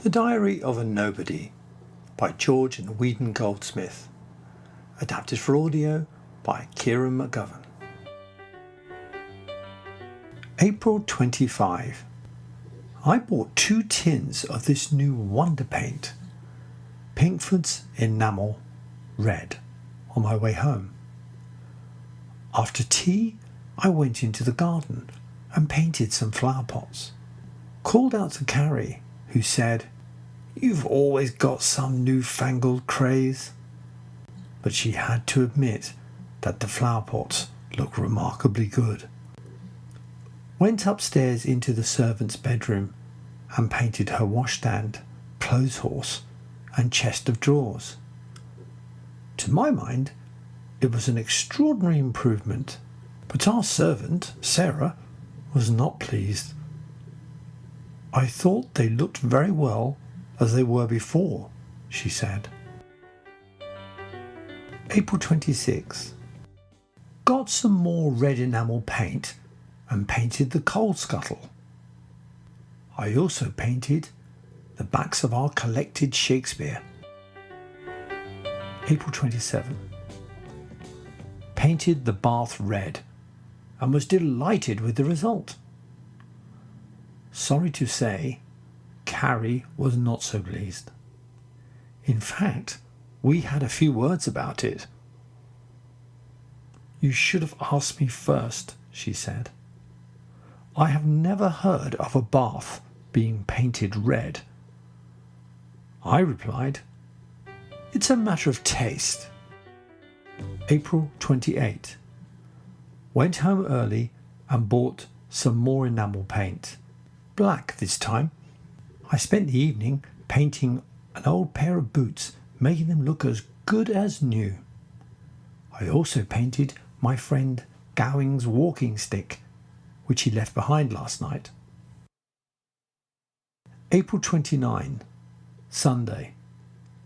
The Diary of a Nobody by George and Whedon Goldsmith. Adapted for audio by Kieran McGovern. April 25. I bought 2 tins of this new Wonder Paint, Pinkford's Enamel Red, on my way home. After tea, I went into the garden and painted some flower pots. Called out to Carrie, who said, "You've always got some newfangled craze." But she had to admit that the flower pots looked remarkably good. Went upstairs into the servant's bedroom and painted her washstand, clothes horse and chest of drawers. To my mind, it was an extraordinary improvement, but our servant, Sarah, was not pleased. "I thought they looked very well as they were before," she said. April 26. Got some more red enamel paint and painted the coal scuttle. I also painted the backs of our collected Shakespeare. April 27. Painted the bath red and was delighted with the result. Sorry to say, Carrie was not so pleased. In fact, we had a few words about it. "You should have asked me first," she said. "I have never heard of a bath being painted red." I replied, "It's a matter of taste." April 28. Went home early and bought some more enamel paint. Black this time. I spent the evening painting an old pair of boots, making them look as good as new. I also painted my friend Gowing's walking stick, which he left behind last night. April 29, Sunday.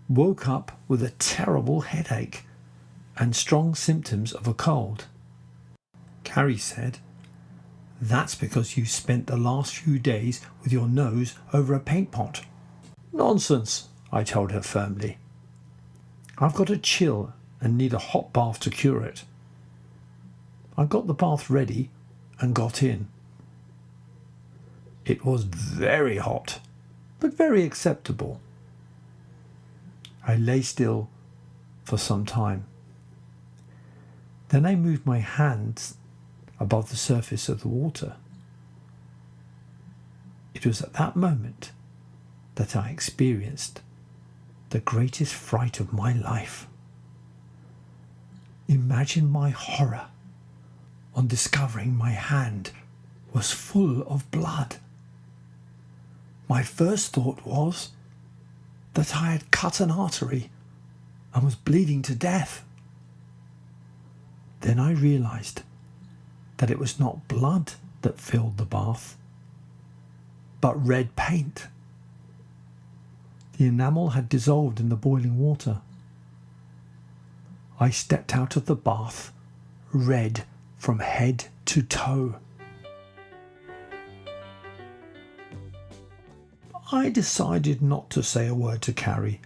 Woke up with a terrible headache and strong symptoms of a cold. Carrie said, "That's because you spent the last few days with your nose over a paint pot." "Nonsense," I told her firmly. "I've got a chill and need a hot bath to cure it." I got the bath ready and got in. It was very hot, but very acceptable. I lay still for some time. Then I moved my hands above the surface of the water. It was at that moment that I experienced the greatest fright of my life. Imagine my horror on discovering my hand was full of blood. My first thought was that I had cut an artery and was bleeding to death. Then I realized that it was not blood that filled the bath, but red paint. The enamel had dissolved in the boiling water. I stepped out of the bath, red from head to toe. I decided not to say a word to Carrie,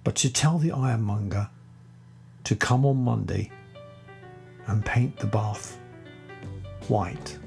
but to tell the ironmonger to come on Monday and paint the bath white.